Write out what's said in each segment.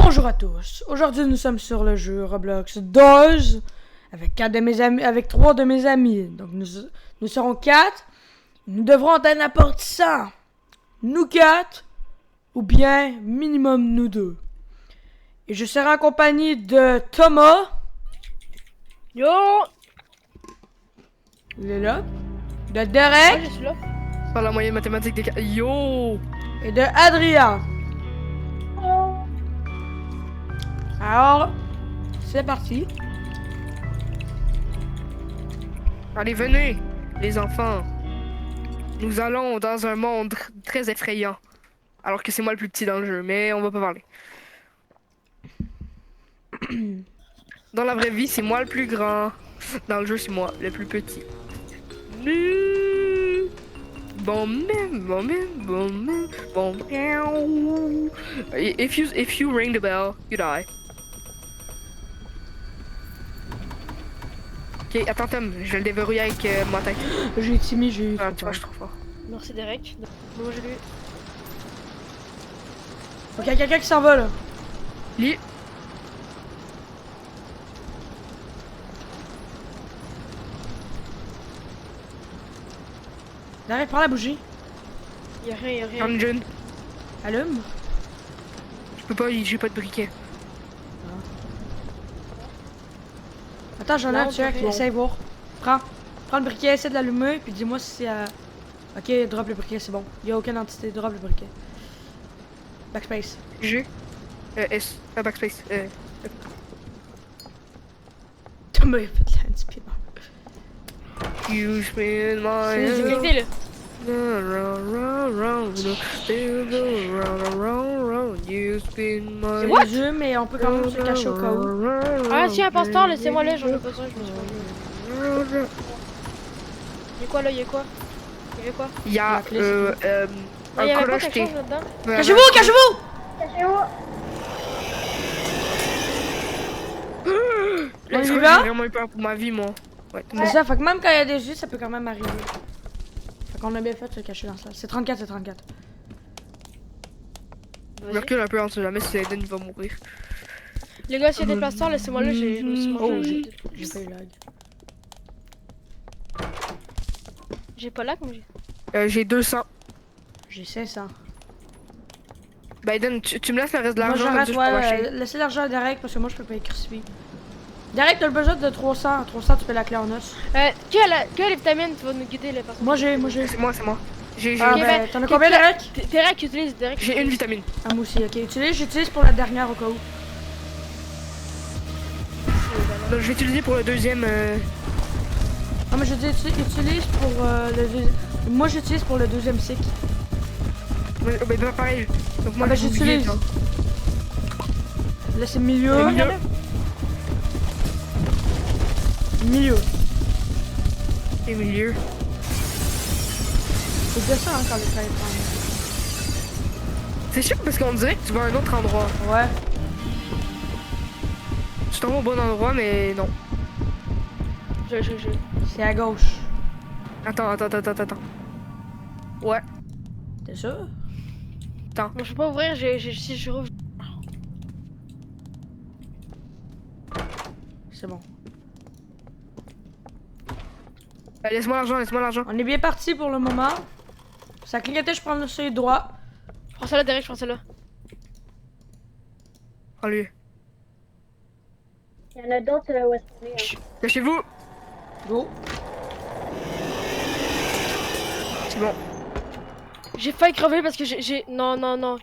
Bonjour à tous. Aujourd'hui, nous sommes sur le jeu Roblox Doors avec trois de mes amis. Donc, nous serons 4. Nous devrons atteindre la porte 100. Nous 4 ou bien minimum nous 2. Et je serai en compagnie de Thomas. Yo! Il est là. De Derek. Je suis là. Par la moyenne mathématique des 4. Yo! Et de Adrien. Alors, c'est parti. Allez, venez, les enfants. Nous allons dans un monde très effrayant. Alors que c'est moi le plus petit dans le jeu, mais on va pas parler. Dans la vraie vie, c'est moi le plus grand. Dans le jeu, c'est moi le plus petit. If you ring the bell, you die. Ok, attends Tom, je vais le déverrouiller avec ma tête. J'ai timide, j'ai eu. Ah, tu vois, je suis trop fort. Merci Derek. Moi je lui. Ok, il y a quelqu'un qui s'en va là. Lis. Derek, prends la bougie. Y'a rien, y'a rien. Comme jeune. Allume. Je peux pas, j'ai pas de briquet. Attends, j'en ai un, tu vois, essaye voir. Prends le briquet, essaie de l'allumer, puis dis-moi si c'est. Ok, drop le briquet, c'est bon. Il y a aucune entité, drop le briquet. Backspace. G. S. Backspace. Thomas, il a fait de l'inspire. You spin my. C'est les Vérité là. C'est What? les yeux, mais on peut quand même se cacher au cas où. Ah si, imposteur, laissez-moi là, j'en ai besoin, je me suis rendu. Y'a quoi là, y'a quoi? Y'avait quoi? Il y a Ah, un y'avait pas collage quelque T. chose là-dedans? Cachez-vous, cachez-vous! Là, On y j'ai va? vraiment eu peur pour ma vie, moi. Ouais, tout le C'est monde. ça, fait que même quand il y a des yeux, ça peut quand même arriver. Fait qu'on a bien fait de se cacher dans ça. C'est 34, c'est 34. Je recule un peu, on sait jamais si Aiden va mourir. Les gars, s'il y a des plasteurs, laissez-moi là, je me suis Oh, mangé. j'ai pas eu lag. J'ai pas lag, mais j'ai. J'ai 200. J'ai 500. Bah Aiden, tu me laisses le reste de Moi l'argent, j'arrête, comme ça, je peux ouais, marcher. laissez l'argent à Derek parce que moi je peux pas écrire suivi. Derek, t'as le budget de 300. 300, tu peux la clé en os. Quelle vitamine tu vas nous guider les personnes? Moi j'ai. C'est moi, c'est moi. J'ai Ah, Ok, ben, ben, t'en as combien, Derek? Derek utilise, Derek. j'ai une vitamine. Ah, moi aussi, ok. J'utilise pour la dernière au cas où. Donc je vais utiliser pour le deuxième. Ah, mais je dis, utilise pour le deuxième. Moi j'utilise pour le deuxième cycle. Bah pas pareil. Donc moi Ah, ben j'ai oublié, j'utilise. toi. Là c'est milieu. Milieu. Milieu. Et milieu. C'est bien ça, hein, quand les trains prennent. C'est sûr parce qu'on dirait que tu vas à un autre endroit. Ouais. Tu t'en vas au bon endroit, mais non. C'est à gauche. Attends. Ouais. T'es sûr? Moi, je peux pas ouvrir, si je rouvre. C'est bon. Laisse-moi l'argent. On est bien parti pour le moment. Ça clignotait, je prends le seuil droit. Prends celle-là, Derek, je prends celle-là. Prends-lui. Il y en a d'autres où est-ce qu'on est. Cachez-vous. Go. C'est bon. J'ai failli crever parce que j'ai. Non.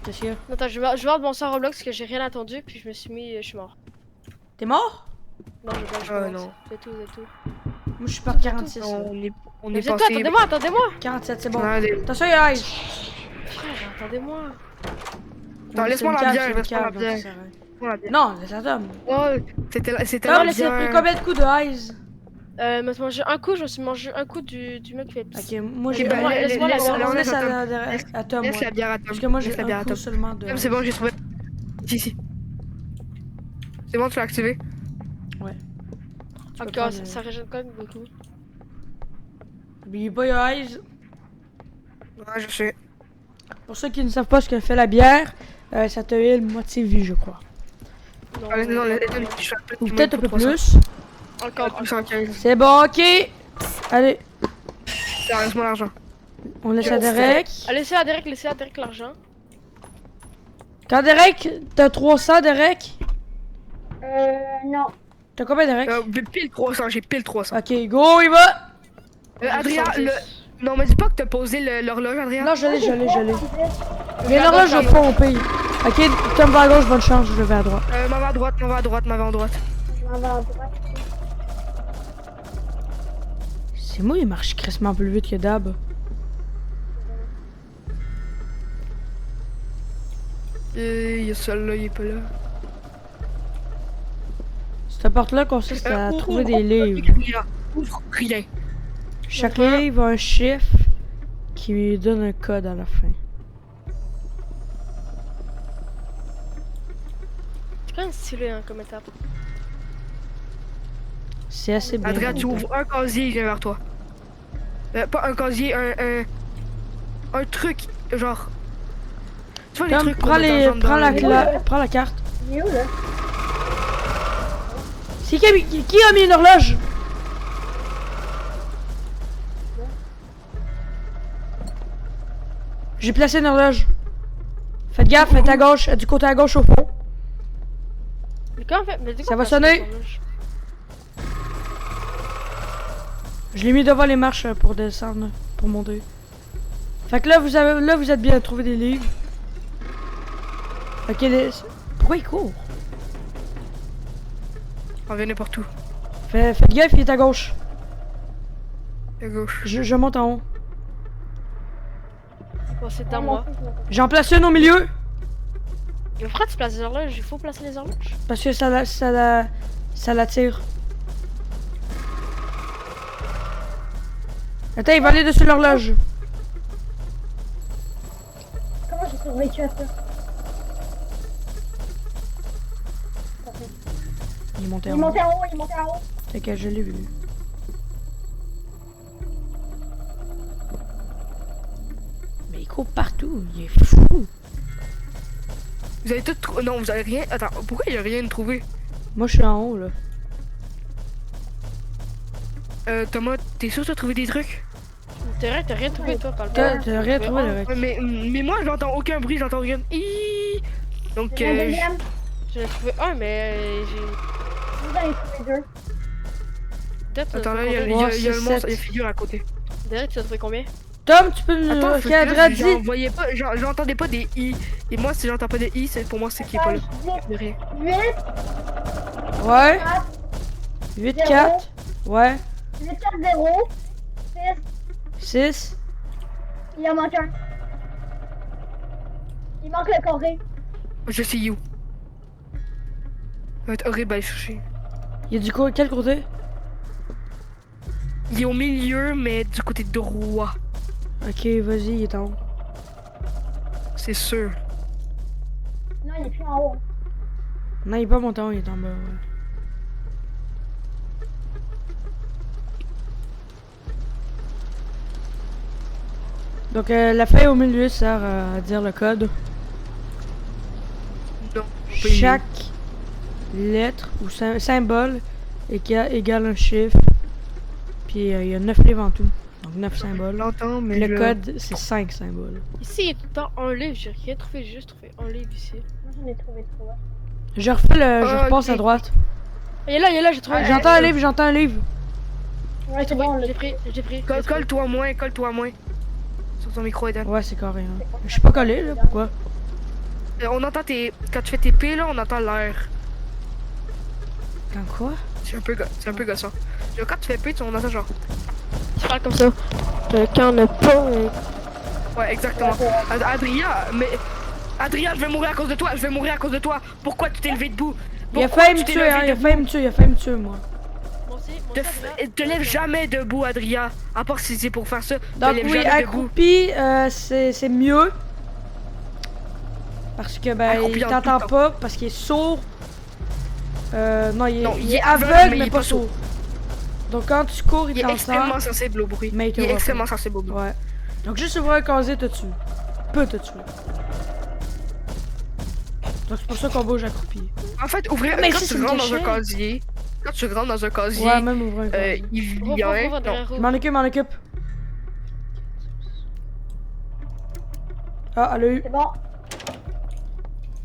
T'es sûr? Attends, je vais voir mon sort Roblox parce que j'ai rien entendu, puis je me suis mis. Je suis mort. T'es mort? Non, je Non. C'est tout. Moi je suis parti 46. là. On Mais est vous êtes passé. toi, attendez-moi! 47, c'est bon. Allez. Attention, aïe! Frère, attendez-moi! Attends, laisse-moi la bière, laisse-moi la bière. Non, laisse la tome. Oh, c'était Tom, la laissez pris bière. combien de coups de eyes? Je me suis mangé un coup, je me suis mangé un coup du mec qui fait pisse. Ok, moi j'ai. bah, laisse-moi la bière. On laisse laisse- à Tom. Laisse ouais. la bière à Tom. Parce que moi j'ai Laisse la bière un à coup Tom. seulement de. Tom, c'est bon, j'ai trouvé. Ici. C'est bon, tu l'as activé. Ok, prendre, ça régène quand même beaucoup. N'oubliez pas your eyes. Ouais, je sais. Pour ceux qui ne savent pas ce que fait la bière, Ça te heal moitié vie, je crois. Non, Non, je suis Ou peut-être un peu 300. plus. encore. 215. C'est bon, ok. Allez, Reste-moi l'argent. on laisse à Derek. Laissez à Derek l'argent. Quand Derek, t'as 300, Derek? Non. T'as combien, Derek? Pile 300, j'ai pile 300. Ok, go, il va! Adrien, non, mais dis pas que t'as posé l'horloge, Adrien. Non, je l'ai. Je Mais vais à l'horloge droite, au fond, au pays. Ok, Tom va à gauche, bonne chance, je vais à droite. m'en va à droite, m'en va à droite, m'en va à droite. Je m'en vais à droite. C'est moi, il marche crissement plus vite que Dab. Il y a celle-là, il est pas là. Cette porte-là consiste à trouver des livres. Ouvre rien. Chaque livre a un chiffre qui lui donne un code à la fin. C'est quand même stylé hein, comme étape. C'est assez bien. Adrien, tu ouvres un casier, il vient vers toi. Pas un casier, un truc, genre. Tu vois les Tom, trucs prends, qu'on met dans prends la carte. Il est où, là? C'est qui a mis une horloge? J'ai placé une horloge. Faites gaffe, faites à gauche, du côté à gauche au fond. Mais quand on fait. Mais Ça va sonner. Je l'ai mis devant les marches pour descendre, pour monter. Fait que là vous êtes bien trouvé des livres. Ok, pourquoi il court? On vient n'importe où. Faites gaffe, il est à gauche. À gauche. Je monte en haut. Bon, c'est dans moi. J'en place une au milieu. Mais pourquoi tu places les horloges? Il faut placer les horloges. Parce que ça l'attire. Attends, il va aller dessus l'horloge. Comment j'ai survécu à ça? Il est monté Il en est haut. monté en haut, il est monté en haut. C'est que je l'ai vu. Mais il court partout, il est fou. Vous avez tout trouvé. Non, vous avez rien. Attends, pourquoi il y a rien de trouvé? Moi je suis en haut là. Thomas, t'es sûr que t'as trouvé des trucs? T'as rien trouvé toi, parle T'as rien trouvé Derek. Ouais, mais moi, j'entends aucun bruit, j'entends rien. Hiiii. Donc, Il y en a un deuxième. J'en ai trouvé un, mais j'ai. Vous en avez trouvé deux. Peut-être. attends, là, il y a le monstre, il y a figure à côté. Derek, tu as trouvé combien? Tom, tu peux nous. Attends, Ok, Adrien dit. j'entendais pas, j'entendais pas des i. Et moi, si j'entends pas des i, c'est pour moi, c'est qui est pas là. De rien. 8, Ouais. 4, 8, 4. Ouais. 8, 4, 0, 6, 6. il en manque un. Il manque le carré. Je sais où. Ça va être horrible à aller chercher. Il est du coup, quel côté? Il est au milieu, mais du côté droit. Ok, vas-y, il est en haut. C'est sûr. Non, il est plus en haut. Non, il est pas monté en haut, il est en bas. Ouais. Donc, la feuille au milieu sert à dire le code. Non. Chaque lettre ou symbole égale un chiffre. Puis il y a 9 livres en tout. Donc 9 Je symboles. l'entends, mais Le code, c'est 5 symboles. Ici, il y a tout le temps un livre. J'ai rien trouvé, j'ai juste trouvé un livre ici. Moi, j'en ai trouvé 3. Je refais le. Je Ah, repasse ok. à droite. Il est là, j'ai trouvé. J'entends un livre, j'entends un livre. Ouais, c'est bon, on l'a J'ai pris. Colle-toi moins. Sur ton micro, Eden. Ouais, c'est carré. Hein. Je suis pas collé là, pourquoi? On entend tes. Quand tu fais tes P, là, on entend l'air. Quand quoi? C'est un peu gossant. Genre, quand tu fais P, on entend genre. Tu parles comme ça. Quand on n'a pas. Ouais, exactement. Adrien, mais. Adrien, je vais mourir à cause de toi, Pourquoi tu t'es levé debout? Il a Pourquoi failli tu me t'es tuer, levé hein, il a debout? failli me tuer, moi. Te lève jamais debout, Adrien. À part si c'est pour faire ça. Te Donc lève oui, jamais debout. accroupi, c'est mieux. Parce que ben Accroupi il en t'entend tout pas, parce qu'il est sourd. Non, il est aveugle, aveugle, mais mais il est pas pas sourd. Donc quand tu cours, il Il est t'entend. extrêmement sensible au bruit. Mais il te voit pas. extrêmement sensible au bruit. Ouais. Donc juste ouvrir un casier te tue. Peut te tuer. Donc c'est pour ça qu'on bouge accroupi. En fait, ouvrir. Mais Quand ici, c'est tu une rentres dans un cachette. casier. Quand tu rentres dans un casier. Ouais, même ouvrir un casier. Il y a un. Non. Je m'en occupe, m'en occupe. Ah, elle a eu. C'est bon.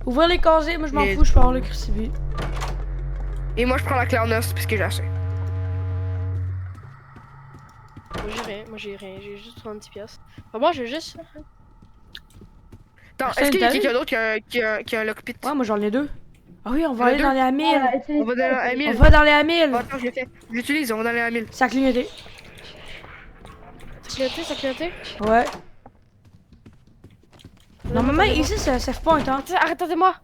Ouvrir les casiers, moi je m'en Les fous, je peux avoir le crucifix. Et moi, je prends la clé en os puisque j'ai assez. Moi j'ai rien, j'ai juste 30 piastres. Enfin, moi j'ai juste. Attends, Personne est-ce qu'il y a t'a eu? quelqu'un d'autre qui a un lockpit? Ouais, moi j'en ai 2. Ah oui, on va Il y en a aller deux. dans les Amil. On va dans les On Amil. va dans les Amil. Attends, je l'ai fait. Je l'utilise, on va dans les Amil. Ça a clignoté. Ça clignoté? Ouais. Normalement, ici c'est safe point, hein. Arrêtez-moi!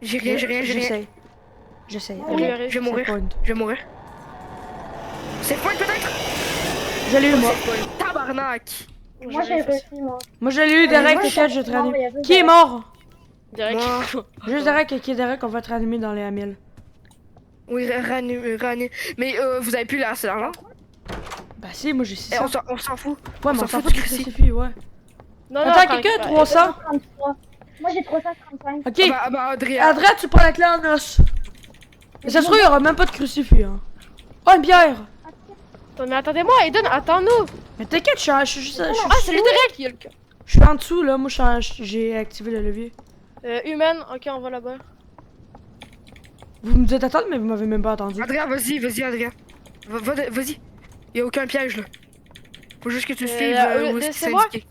J'ai rien. J'essaye. J'essaye. Oui, Allez, arrive. Je vais mourir. safe point. Je vais mourir. C'est point peut-être? Je l'ai eu, moi. C'est point. Tabarnak! Moi, j'ai réussi, moi. Moi je l'ai eu, Derek, moi, lequel je je vais te suis mort, il y a réanimer. juste Qui est Derek. mort? Direct. Moi. Juste Derek, qui est Derek, on va te réanimer dans les Amil. Oui, Rani. Mais vous avez plus assez d'argent? Bah si, moi j'ai 600. Eh, on s'en fout. Ouais, mais s'en on s'en fout fout du du crucifix. crucifix, ouais. Non, Attends, quelqu'un a 300? 333. Moi, j'ai 335. Ok. Adrien. Adrien, tu prends la clé en os. Mais ça se trouve, il y aura même pas de crucifix, hein. Oh, une bière! Mais attendez-moi, Aiden, attends-nous! Mais t'inquiète, je suis juste. Ah, c'est le direct qui a le cas. Je suis en dessous, là. Moi, j'ai activé le levier. Humaine, ok, on va là-bas. Vous me dites attendre, mais vous m'avez même pas entendu. Adrien, vas-y, Adrien. Vas-y. Y a aucun piège là. Faut juste que tu suives où est-ce que c'est laissez-moi. indiqué.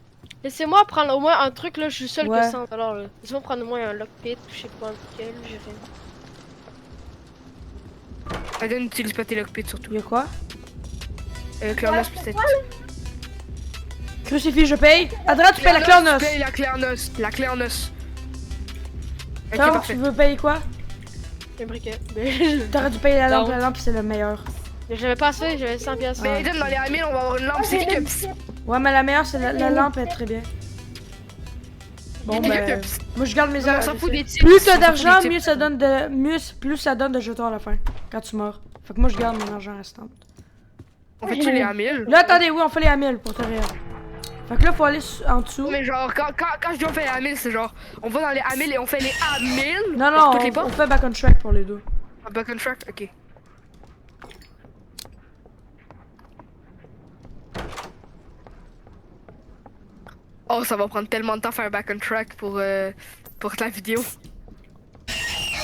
Laissez-moi prendre au moins un truc là, je suis seul Ouais. que 100 $. Laissez-moi prendre au moins un lockpick, je sais pas lequel, j'ai rien. Adrien, n'utilise pas tes lockpits surtout. Y'a quoi? Clé en os peut-être. Crucifix, je paye. Adrien, tu payes la clé en os. Paye la clé en os. La clé en os. Ok, Toi, tu parfait. veux payer quoi? Un briquet. T'aurais dû payer la Non. lampe c'est le meilleur. Mais j'avais pas assez, j'avais 100 piastres. Mais Aiden, dans les Amil, on va avoir une lampe. C'est qui qui a pissé? Ouais, mais la meilleure, c'est la lampe, elle est très bien. Bon, Qui a ben. pissé? Moi, je garde mes On s'en argent. fout des tips. Plus on s'en t'as fout d'argent, des mieux tips. ça donne de. Plus ça donne de jetons à la fin. Quand tu meurs. Fait que moi, je garde mon argent restant. On fait-tu les Amil? Là, attendez, oui, on fait les Amil pour te rire. Fait que là, faut aller en dessous. Mais genre, quand je dis on fait les Amil, c'est genre, on va dans les Amil et on fait les Amil. Non, par non, toutes les on portes. fait back on track pour les deux. Ah, back on track, ok. Oh, ça va prendre tellement de temps faire un back on track pour la vidéo.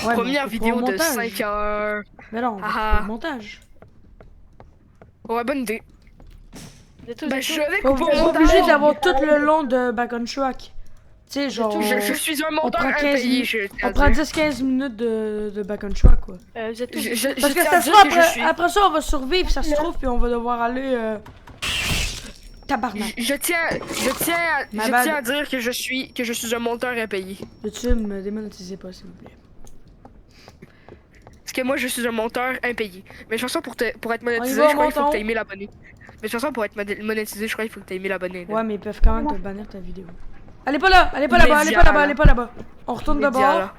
Ouais, Première mais pour vidéo le de montage. 5 heures. Mais non, Ah. pour le montage. Ouais, bonne idée. C'est tout, Ben, c'est je tout. vais Pas couper au obligé montage. d'avoir tout le long de back on track. Tu sais, genre. Je suis un monteur prend 15 impayé, minutes. je tiens à On prend dire. 10-15 minutes de back on track, quoi. Vous êtes tous. Parce que tiens ça à se dire trouve, que je après, suis- après ça, on va survivre, ça se trouve, puis on va devoir aller. Tabarnak. Je tiens Ma bad. à dire que je suis un monteur impayé. Peux-tu me démonétiser pas, s'il vous plaît? Parce que moi, je suis un monteur impayé. Mais de toute façon, pour être monétisé, va, je crois qu'il faut monton. que t'aies 1000 abonnés. Mais de toute façon, pour être monétisé, je crois qu'il faut que t'aies 1000 abonnés. là. Ouais, mais ils peuvent quand même te bannir ta vidéo. Allez pas là, allez pas là-bas, allez pas Média, là-bas, là. allez pas là-bas. On retourne Média, d'abord, là.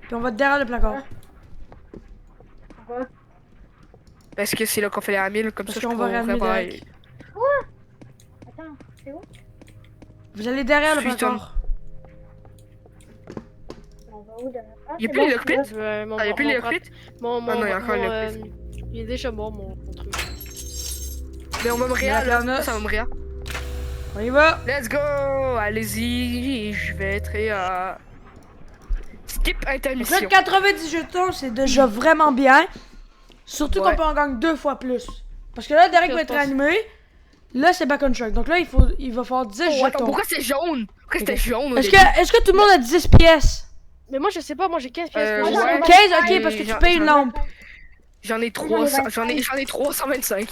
puis on va derrière le placard. Parce que c'est là qu'on fait les Amil, comme Parce ça je qu'on va pourrais ramener vraiment- Derek. Attends, c'est où? Vous allez derrière le Suis-toi. placard. On va où derrière? Ah, Y a c'est plus les bon, lockpits? c'est bon. Ah, y'a plus les lockpits? Mon, Ah non, y a encore le il est déjà mort, mon truc. Mais on va me La réa, là. clé en Ça va os. me réa. On y va. Let's go! Allez-y, je vais être skip Donc là, intermission. 90 jetons, c'est déjà vraiment bien. Surtout Ouais. qu'on peut en gagner 2 fois plus. Parce que là, Derek va être animé. Là, c'est back on track. Donc là, il va falloir 10 Oh, attends, jetons. pourquoi c'est jaune? Pourquoi c'était Ok. jaune au Est-ce début? que tout le monde a 10 pièces? Mais moi je sais pas, moi j'ai 15 pièces. Euh, moi, Moi, j'en ai ouais. 15, 25. ok, parce que tu J'en- payes une lampe. J'en ai 300, j'en ai 325.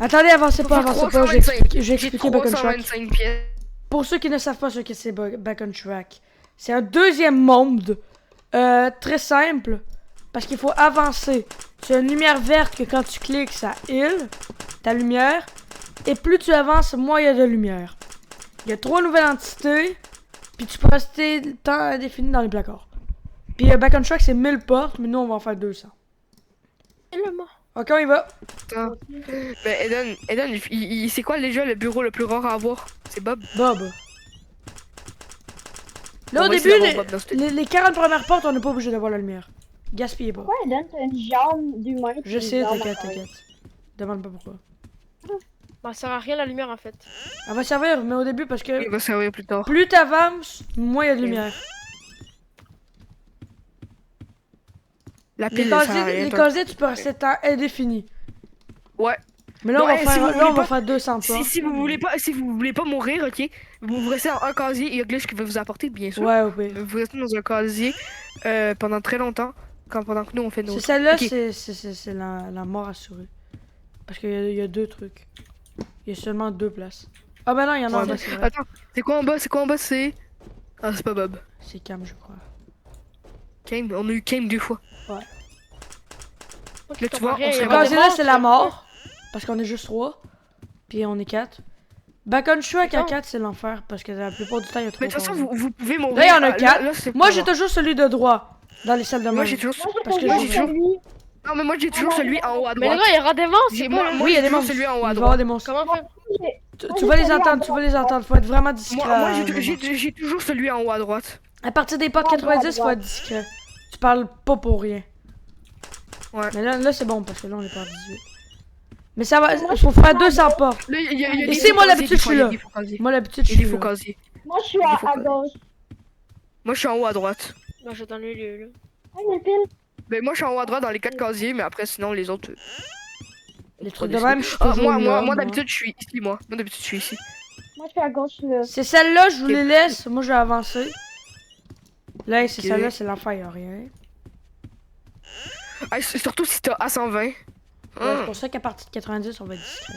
Attendez, avancez pas, avancez pas. J'ai expliqué back on track. 325 pièces. Pour ceux qui ne savent pas ce que c'est back on track, c'est un deuxième monde très simple parce qu'il faut avancer. C'est une lumière verte que quand tu cliques, ça heal ta lumière. Et plus tu avances, moins il y a de lumière. Il y a 3 nouvelles entités, puis tu peux rester le temps indéfini dans les placards. Puis back on track, c'est 1000 portes, mais nous on va en faire 200. Ok, on y va. Attends. Ben, Eden, c'est quoi déjà le bureau le plus rare à avoir? C'est Bob. Bob. Là, On au va début, essayer d'avoir Bob dans cette- les 40 premières portes, on n'est pas obligé d'avoir la lumière. Gaspillez pas. Pourquoi elle donne une jambe d'humain? puis Je une sais, jambe t'inquiète, à terre? t'inquiète. Demande pas pourquoi. Bah, ça sert à rien la lumière en fait. Elle va servir, mais au début, parce que Il va servir plus tard. plus t'avances, moins il y a de lumière. La Les pile, ça sert à casiers, rien. les toi. casiers, tu peux rester temps indéfini. Ouais. Mais là, Non, on va si faire, vous là, voulez on va pas- faire 200 Si, portes. si vous voulez pas mourir, ok, vous restez en un casier. Il y a Glitch qui va vous apporter, bien sûr. Ouais, au pire. Vous restez dans un casier pendant très longtemps, pendant que nous on fait nos. C'est celle-là, Ok. c'est la mort assurée. Parce qu'il y a 2 trucs. Il y a seulement 2 places. Ah bah non, il y en a Ouais, en bas, bah, c'est vrai. attends, c'est quoi en bas? C'est quoi en bas? C'est. Ah, c'est pas Bob. C'est Cam, je crois. Kame, on a eu Kame 2 fois. Ok, Là, tu vois, rien, on il y serait Le aura pas- des casier là, c'est la monstres. mort. Parce qu'on est juste 3. Puis on est 4. Bacon Shrek à Attends. 4, c'est l'enfer. Parce que la plupart du temps, il y a trop Mais de toute façon, casiers. vous pouvez mourir. Là, il y en a Ah, 4. là, c'est Moi, pas j'ai grave. toujours celui de droit. Dans les salles de Moi, main. j'ai toujours. Moi, j'ai Parce que toujours j'ai- celui. Non, mais moi, j'ai toujours celui en haut à Mais droite. les gars, il y aura des monstres, J'ai- c'est moi, pas... moi, Oui, il y a j'ai des toujours monstres. celui en haut Il à va y droite. avoir des monstres. Comment faire? Tu Moi, tu vas j'ai les celui entendre, en tu vas les bas. entendre. Faut être vraiment discret. Moi, à un moment. j'ai toujours celui en haut à droite. À partir des portes En bas, à 90, faut droite. être discret. Tu parles pas pour rien. Ouais. Mais là c'est bon parce que là, on est pas à 18. Mais ça va, Moi, il faut faire 200 portes. Là, il y a des Ici, faux moi, casiers, d'habitude, des je fois, suis il y a là. des faux casiers. Moi, d'habitude, je Il y a des suis faux là. casiers. Moi, je suis Il faut à que- gauche. Moi, je suis en haut à droite. Moi, je suis dans le lieu, là. Ah, il y a une pile. Ben, moi, je suis en haut à droite dans les 4 casiers, mais après, sinon, les autres. Les pas trucs de décidé. même, je suis Ah, toujours là. moi d'habitude, je suis ici, moi. Moi, d'habitude, je suis ici. Moi, je suis à gauche, là. C'est celle-là, je vous Ok. les laisse. Moi, je vais avancer. Là, c'est Ok. celle-là, c'est l'enfer, y'a rien. Ah, surtout si t'as A120. Ouais, c'est Hum. pour ça qu'à partir de 90, on va être discret.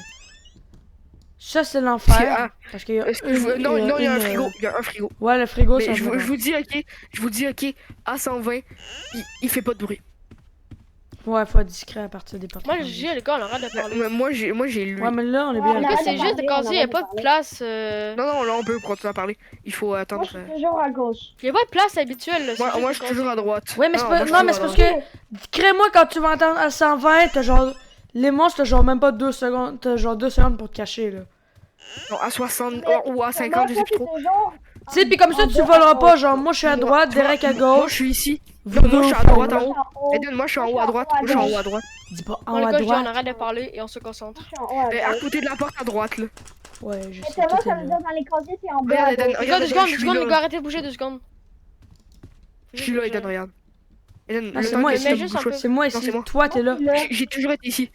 Ça, c'est Ah. l'enfer. Parce qu'il y a. Est-ce que je- Non, non, il y a un une, frigo. Il y a un frigo. Ouais, le frigo, Mais ça je va. vous dis, ok. Je vous dis, ok. A120, il fait pas de bruit. Ouais, faut être discret à partir des portes. Moi, je 90. dis, les gars, on arrête de parler. Moi, j'ai lu. Ouais, mais là, on est Ouais, bien. on Les a- gars, là. c'est juste des casiers, y a pas de place. Non, non, là, on peut continuer à parler. Il faut Moi, attendre. je suis toujours à gauche. Y a pas de place habituelle, là. c'est Moi, juste moi, des je suis toujours à droite. Ouais, mais c'est Non, pas. moi, je Non, suis mais c'est toujours parce à droite. que. Crée-moi quand tu vas entendre à 120, t'as genre. Les monstres, t'as genre même pas 2 secondes. T'as genre 2 secondes pour te cacher, là. Non, à 60 Mais- ou à 50, je sais plus trop. Tu sais, pis comme ça, tu voleras pas. Genre, moi, je suis à droite, Derek à Moi, je gauche. suis ici. vous moi, je suis à deux, droite vous- en haut. Eden, moi, je suis en haut à droite. Moi, je suis en haut à droite. Dis pas Bon, en les haut à gars, je dis, on droite. arrête de parler et on se concentre. À côté de la porte à droite, là. Ouais, je Mais sais. ça va, tout ça est veut là. dire dans les casiers, c'est en bas. Regarde, à Eden, gauche. Les gars, regarde, 2 Eden, secondes, je 2 suis secondes, les là. gars, arrêtez de bouger 2 secondes. Je suis là, Eden, regarde. Eden, Ah, le c'est temps moi que ici. tu te juste bouges un peu. pas. C'est moi Non, ici. c'est moi. Toi, t'es là. Là. J'ai toujours été ici.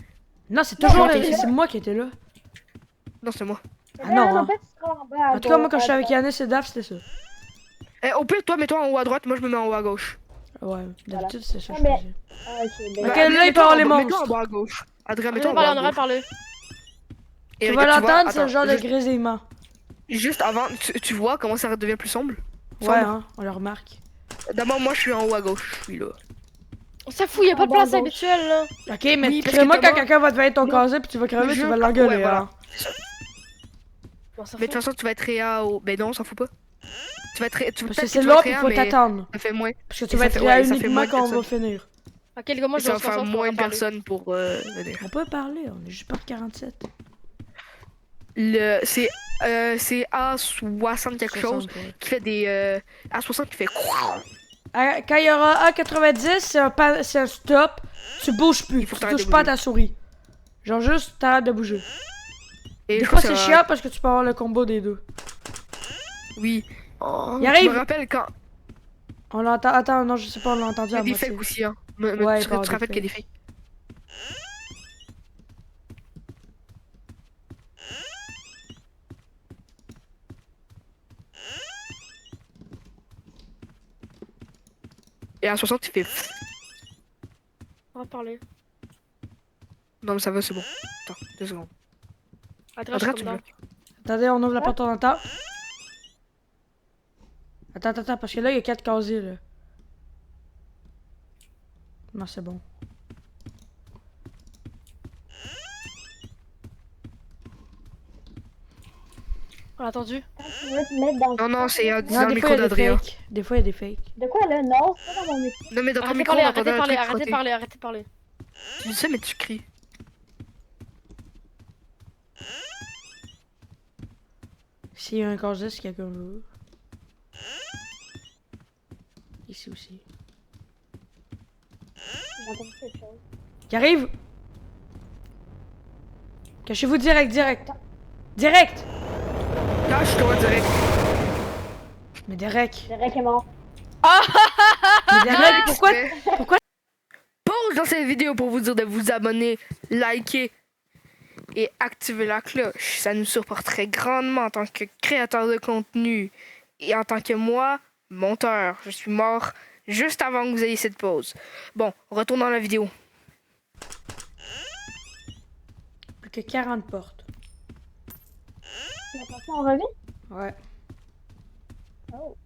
Non, c'est toujours. Non, C'est moi qui étais là. Non, c'est moi. Ah non, En hein. fait, tu seras en bas. à En tout cas, moi, gauche, quand je suis à avec Yannis et Daf, c'était ça. Eh, au pire, toi, mets-toi en haut à droite. Moi, je me mets en haut à gauche. Ouais, d'habitude, c'est ça que Ah, je mais- faisais. Ah, ok, ben, Ok, Bah, là, il peut y mets-toi avoir en les bas- Mets-toi en monstres. bas à gauche. Adrien, On mets-toi arrête en de bas parler, à on arrête de gauche. parler. Et Tu vas regarde, l'entendre, c'est attends, le genre de juste- grésillement. Juste avant, tu vois comment ça devient plus sombre? Ouais, Sombre. hein, on le remarque. D'abord, moi, je suis en haut à gauche. Je suis là. On s'en fout, y a pas de En bas à place gauche. habituelle, là. Ok, mais Oui, parce crée-moi que quand Thomas- quelqu'un va te veiller ton Non. casier puis tu vas crever, Je- tu vas l'engueuler. Ouais, voilà. hein. On s'en Mais de fout. toute façon, tu vas être réa au. Ben non, on s'en fout pas. Tu vas être réa. Parce que peut-être c'est tu vas là, être puis il réa, faut mais t'attendre. ça fait moins. Parce que Et tu vas ça être fait- là ouais, ça fait uniquement moins de quand on va personnes. finir. Ok, les gars, moi, Et je ça vais va faire concentre, on moins va de parler. personnes pour venir. On peut parler, on est juste pas de 47. C'est A60 quelque chose 60, ouais. qui fait des. A60 qui fait. Quand il y aura A90, c'est un stop. Tu bouges plus. Il faut Tu que t'arrêtes touches de pas à bouger. ta souris. Genre juste, t'arrêtes de bouger. Et Des je fois, crois c'est que chiant parce que tu peux avoir le combo des deux. Oui. Oh, Il arrive. Je me rappelle quand. On l'entend. Attends, non, je sais pas, on l'a entendu Il y à a des moitié. fakes aussi, hein. Ouais, Tu il va y te avoir rappelles des qu'il y a des fakes. Et à 60, il fait. On va parler. Non, mais ça va, c'est bon. Attends, 2 secondes. Adrien, Adrien, je tu suis me comme bloques. Attendez, on ouvre la porte, on entend. Attends, parce que là, il y a 4 casiers, là. Non, c'est bon. On a entendu. Quand tu veux te mettre dans Non, non, c'est dans Non, le des fois, il micro y a des d'Adrien. fakes. Des fois, il y a des fakes. De quoi là? Non, c'est pas dans mon micro. Non, mais dans ton Arrêtez de micro, parler, on arrêtez entendait de un parler, truc arrêtez de frotter. parler, arrêtez de parler. Tu dis ça, mais tu cries. S'il y a un casier, c'est quelqu'un veut. Ici aussi. J'ai entendu quelque chose. Qui arrive! Cachez-vous direct, direct! Direct! Là, je dois direct. Mais Derek! Derek est mort. Mais Derek, pourquoi? Pause dans cette vidéo pour vous dire de vous abonner, liker et activer la cloche. Ça nous supporterait grandement en tant que créateur de contenu et en tant que moi, monteur. Je suis mort juste avant que vous ayez cette pause. Bon, retourne dans la vidéo. Plus que 40 portes. Tu vas passer en revue? Ouais. Oh.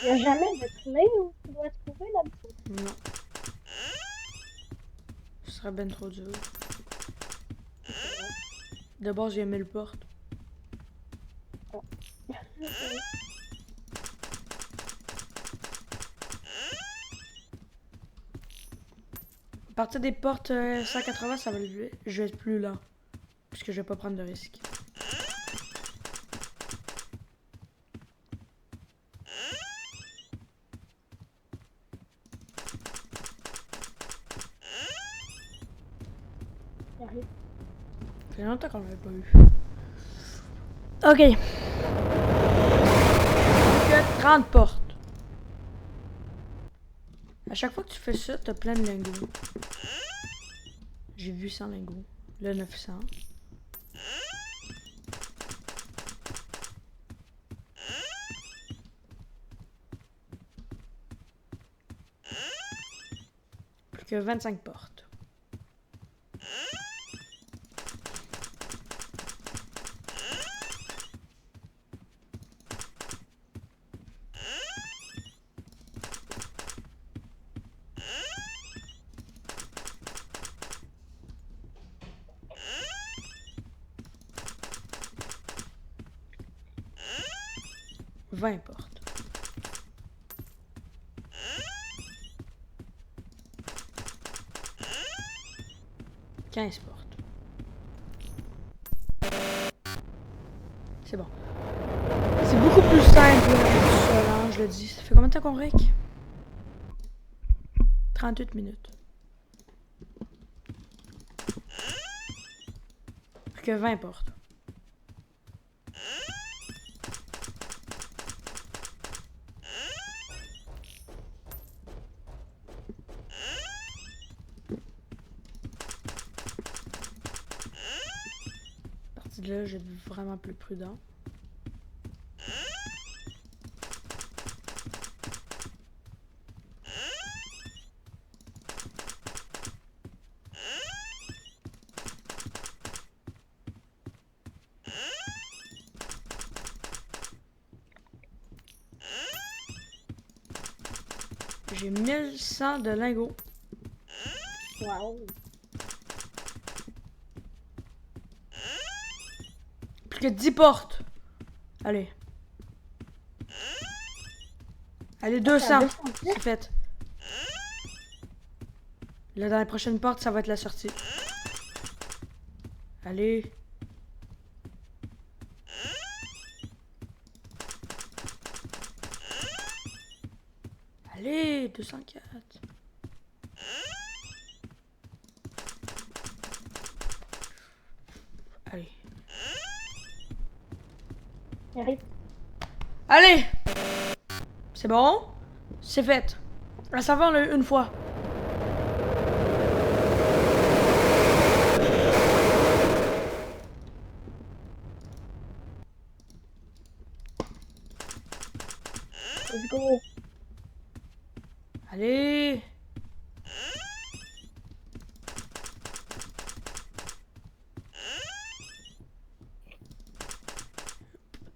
Il n'y a jamais de clé où tu dois trouver d'habitude? Non. Ce serait ben trop dur. De base, j'ai 1000 portes. À partir des portes 180, ça va je vais être plus lent. Parce que je vais pas prendre de risques. J'arrive. Ça fait longtemps qu'on l'avait pas eu. Ok. Que 30 portes. À chaque fois que tu fais ça, t'as plein de lingots. J'ai vu 100 lingots. Le 900. Plus que 25 portes. « 20 portes. » 15 portes. C'est bon. C'est beaucoup plus simple tout seul, hein, je le dis. Ça fait combien de temps qu'on rec? 38 minutes. Plus que 20 portes. Là, je vais être vraiment plus prudent. J'ai 1100 de lingots. Wow. Plus que 10 portes. Allez. Allez, 200. C'est fait. Là, dans la prochaine porte, ça va être la sortie. Allez. Allez, 204. Allez. J'arrive. Allez! C'est bon? C'est fait. La saveur, on l'a eu une fois. Let's go. Allez!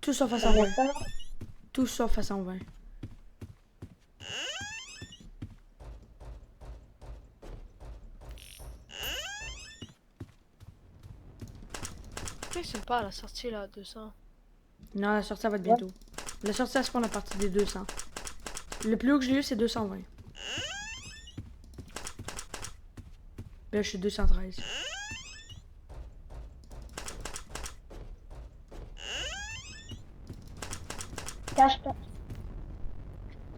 Tout sauf à 120. Tout sauf à 120. Pourquoi c'est pas à la sortie là, 200? Non, la sortie, ça va être bientôt. La sortie, ça se prend la partie des 200. Le plus haut que j'ai eu, c'est 220. Là, je suis 213. Cache-toi.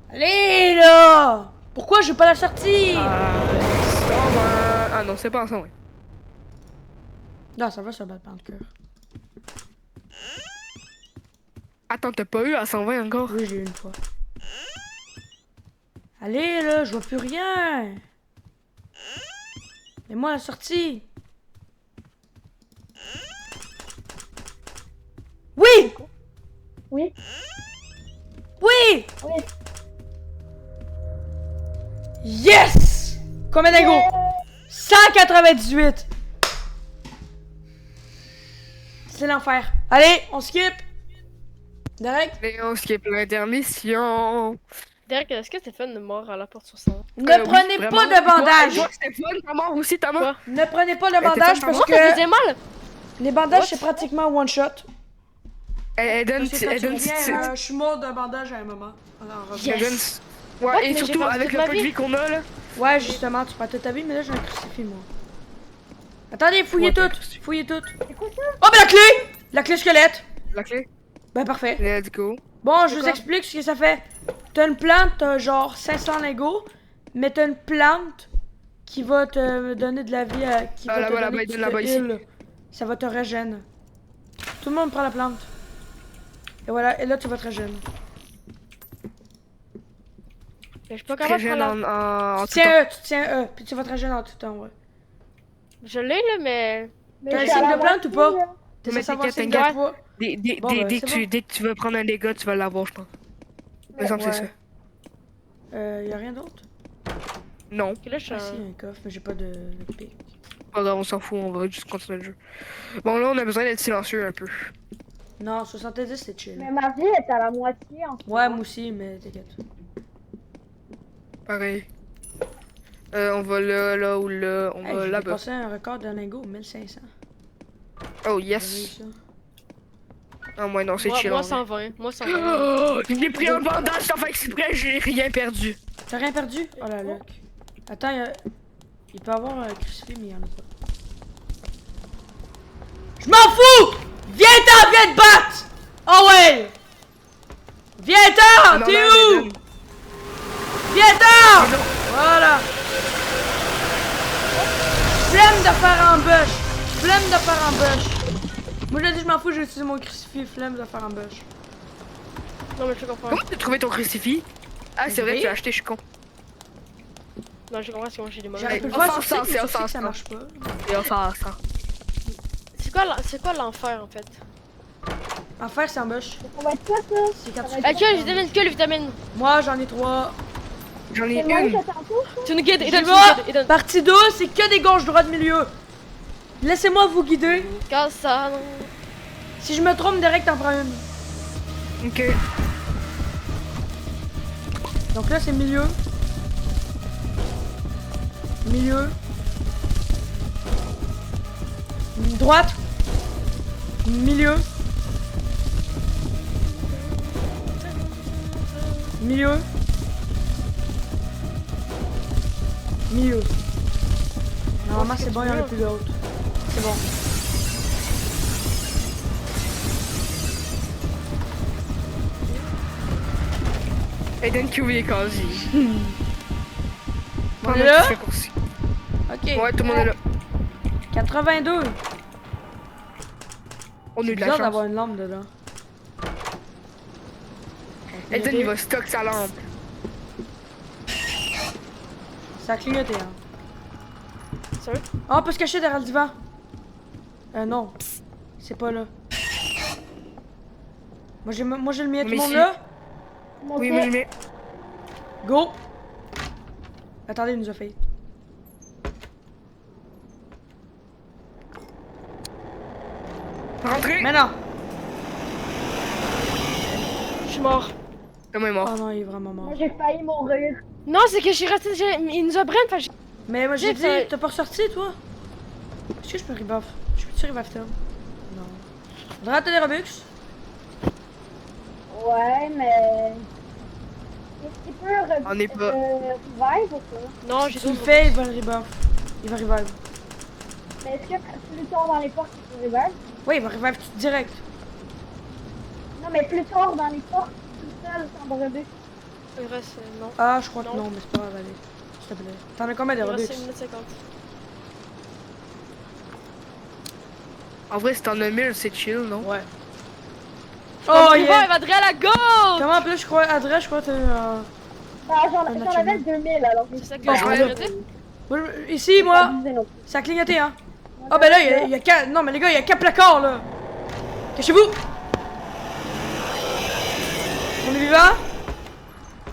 Allez, là! Pourquoi j'ai pas la sortie? 120. Ah non, c'est pas en 120. Non, ça va, ça bat pas de cœur. Attends, t'as pas eu à 120 encore? Oui, j'ai eu une fois. Allez, là, je vois plus rien. Et moi, la sortie. Oui! Oui. Oui! Oui. Yes! Combien d'ego? 198! C'est l'enfer. Allez, on skip! Derek? Et on skip l'intermission. Derek, est-ce que Stéphane est mort à la porte sur 100? Ne Oui, prenez vraiment. pas de bandage! Toi, Stéphane, t'as mort aussi, t'as mort. Quoi? Ne prenez pas de t'es bandage pas parce Moi, ça faisait que mal! les bandages, What? c'est pratiquement one shot. Elle donne... Parce que quand Elle tu donne... reviens, je suis mort d'un bandage à un moment. Alors, reviens. Elle donne... Yes! Ouais, What? et Mais j'ai surtout, perdu avec toute le ma peu de vie. vie qu'on a, là. Ouais, justement, tu prends toute ta vie, mais là, j'ai un crucifix, moi. Attendez, fouillez Ouais, t'as un tout! crucifix. Fouillez tout! Oh, mais la clé! La clé squelette! La clé. Ben, parfait. Let's go. Bon, je C'est vous quoi? explique ce que ça fait. T'as une plante, t'as genre 500 lingots, mais t'as une plante qui va te donner de la vie, qui Ah, va là-bas, te là-bas, donner il donne qui là-bas, te ici. heal. Ça va te régénérer. Tout le monde prend la plante. Et voilà, et là tu vas te régénérer. Mais je suis pas Très capable de jeune prendre la... en Tu tout temps. tiens E, tu tiens E, puis tu vas te régénérer en tout temps, ouais. Je l'ai là, mais... Mais T'as un je suis signe à la de plante ou moitié, pas? là. T'essaies Mais de savoir t'inquiète, signe de t'inquiète. poids. Bon, ben, Dès c'est que tu veux prendre un dégât, tu vas l'avoir, je pense. Il me semble que c'est ça. Y'a rien d'autre? Non, Ok, là, je suis Ah si, un... un coffre, mais j'ai pas de pique. pas grave, on s'en fout, on va juste continuer le jeu. Bon, là, on a besoin d'être silencieux un peu. Non, 70 c'est chill. Mais ma vie est à la moitié en ce Ouais, moment. moi aussi, mais t'inquiète. Pareil. On va là ou là, on Hey, va j'ai là-bas. dépassé un record d'un lingot, 1500. Oh J'ai yes! réussi ça. Ah, moi non, c'est Moi, chill. moi en vrai. 120. Moi 120. Oh, j'ai pris un bandage sans faire exprès, j'ai rien perdu. T'as rien perdu? Oh la luck. Attends, il peut avoir un crucifix, mais il y en a pas. Je m'en fous! Viens-t'en, viens te battre! Oh ouais! Viens-t'en! Non, T'es non, où? mais donne. Viens-t'en! Mais non. Voilà! Flemme de faire ambush! Flemme de faire ambush! Moi j'ai dit je m'en fous, j'ai utilisé mon crucifix, flemme de faire ambush. Non, mais je comprends. Comment t'as trouvé ton crucifix? Ah, c'est vrai que tu l'as acheté, je suis con. Non, je comprends, c'est moi j'ai des mauvais. J'aurais pu le offensant, faire sur c'est Steam, mais offensant. ça marche pas. Et offensant. C'est quoi l'enfer en fait? Enfer, c'est ambush. On va être quoi ça? C'est quand Ça tu va Ah, être que les vitamines, que les vitamines! Moi j'en ai 3. J'en ai C'est moi une. que tantôt? Tu nous guides, J'y Eden, tu vais. nous guides, Eden. Partie 2, c'est que des gauches, droite, milieu. Laissez-moi vous guider. Casse ça, non. Si je me trompe, direct, t'en prends une. Ok. Donc là, c'est milieu. Milieu. Droite. Milieu. Milieu. Milieu. Normalement, c'est bon, il y en a plus d'autres. C'est bon. Eden qui ouvre les casiers. On est là? Ok. Ouais, tout le monde est là. 82. On a C'est eu de la bizarre d'avoir chance. une lampe dedans. Eden, il va stock sa lampe. Ça a clignoté, hein. Sérieux? Ah, on peut se cacher derrière le divan. Non. C'est pas là. Moi j'ai le mien, tout le Mais monde si. là? Oui, mais je mets. Go! Attendez, il nous a fait. Rentrez! Mais non! Je suis mort. Comment il est mort? Oh non, il est vraiment mort. Moi, j'ai failli mourir. Non, c'est que j'ai resté. Il nous a brain, enfin, Mais moi j'ai dit, Ça- t'as pas ressorti toi? Est-ce que je peux rebuff? Je peux-tu rebuff Tom? Non. Faudra t'as des Robux? Ouais, mais... Est-ce qu'il peut On est pas- revive ou pas? Non, j'ai Si tu le d'autres fais, il va le rebuff. Il va revive. Mais est-ce que plus tard dans les portes, il peut revive? Oui, il va revive tout direct. Non, mais plus tard dans les portes, tout seul, sans rebut. Il reste. Non. Ah, je crois que Non. non, mais c'est pas grave, allez. S'il te plaît. T'en as combien de Il Robux? reste 1 minute 50. En vrai, si t'en as 1000, c'est chill, non? Ouais. Oh, Oh, il yeah! va Adrien à la gauche! Comment en plus, je crois, Adresse, je crois que t'as eu Bah, j'en avais 2000, alors j'ai C'est ça que Bon, j'ai ouais. regretté. Ici, moi, abusé non plus. ça a clignoté, hein. Oh, ben là, il y a 4. Non, mais les gars, il y a 4 placards, là. Cachez-vous! On est vivant?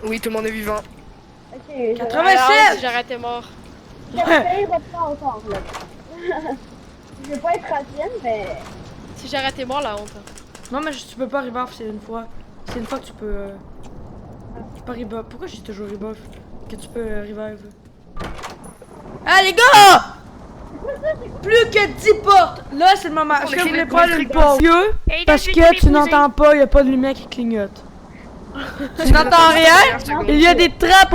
Oui, tout le monde est vivant. Ok, j'ai 87! Alors, si j'arrêtais mort. failli reprendre encore, là. Je veux pas être ratienne, mais... Si j'arrêtais mort, la honte. Non, mais tu peux pas rebuff, c'est une fois. C'est une fois que tu peux. Tu peux rebuff. Pourquoi j'ai toujours rebuff? Que tu peux revive. Ah, les gars! Plus que 10 portes! Là, c'est le moment. Est-ce que vous voulez pas le pause? Parce que tu n'entends pas, il n'y a pas de lumière qui clignote. Tu n'entends rien? Il y a des trappes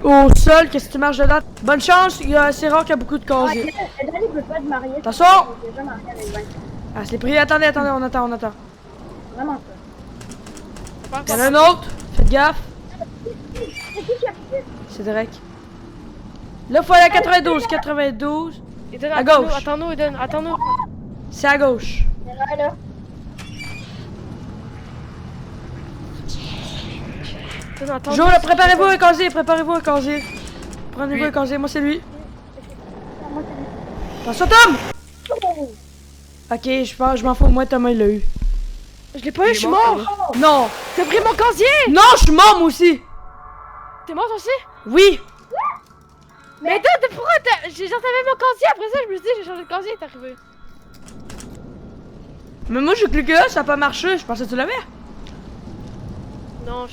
au sol que si tu marches dedans. Bonne chance, c'est rare qu'il y a beaucoup de Ah, casiers. Dani peut pas te marier. Attention! J'ai déjà marqué avec 20. Ah, c'est pris. Attendez, on attend. Vraiment ça. Il y en a un autre. Faites gaffe. C'est qui qui a pris? C'est direct. Là, faut aller à 92. Eden, À gauche. Attends-nous, Eden, attends-nous. C'est à gauche. Il est là. Eden, attends-nous. Jo, là, préparez-vous un casier. Prenez-vous un casier. Moi, c'est lui. Moi, Attention, Tom! c'est lui. Ok, je m'en fous. Moi, Thomas, il l'a eu. Je l'ai pas eu, je suis Il est mort, mort. Non! T'as pris mon casier. Non, je suis mort, moi aussi! T'es mort toi aussi? Oui! Mais Eden, pourquoi j'ai genre t'avais mon casier, après ça je me suis dit j'ai changé de casier et t'es arrivé. Mais moi, j'ai cliqué là, ça a pas marché. Je pensais que tu l'avais. Non,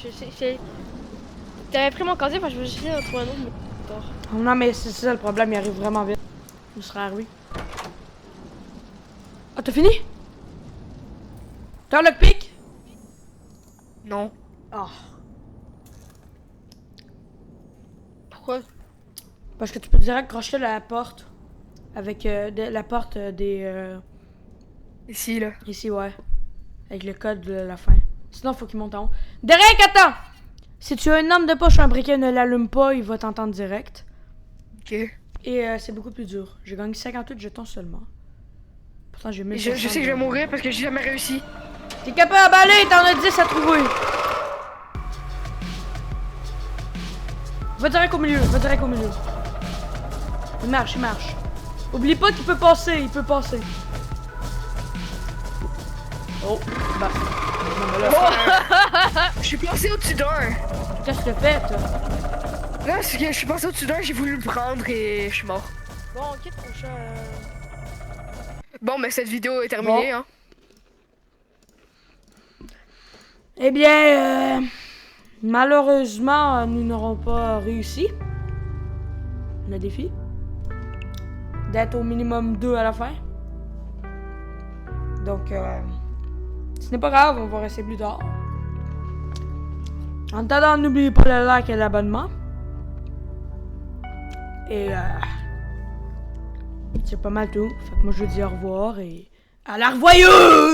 t'avais pris mon casier, enfin je me suis dit trouver un autre, mais tard. Oh, non, mais c'est ça le problème, il arrive vraiment vite. Il sera arrivé. Ah, t'as fini? T'as un lockpick? Non. Ah. Pourquoi? Parce que tu peux direct crocher la porte. Avec la porte des. Ici, là. Ici, ouais. Avec le code de la fin. Sinon, faut qu'il monte en haut. Derek, attends! Si tu as une arme de poche ou un briquet ne l'allume pas, il va t'entendre direct. Ok. Et c'est beaucoup plus dur. J'ai gagné 58 jetons seulement. Pourtant, j'ai 1000. Je sais que je vais mourir parce que j'ai jamais réussi. T'es capable, allez, t'en as 10 à trouver. Va direct au milieu. Il marche. Oublie pas qu'il peut passer, Oh, bah. Non, mais là, Je suis passé au-dessus d'un. qu'est-ce que tu fais, toi? Non, c'est que je suis passé au-dessus d'un, j'ai voulu le prendre et je suis mort. Bon, on quitte ton chat. Bon, mais cette vidéo est terminée, hein. Eh bien, malheureusement, nous n'aurons pas réussi le défi d'être au minimum 2 à la fin. Donc, ce n'est pas grave, on va rester plus tard. En attendant, n'oubliez pas le like et l'abonnement. Et c'est pas mal tout. Fait que moi, je vous dis au revoir et à la revoyure!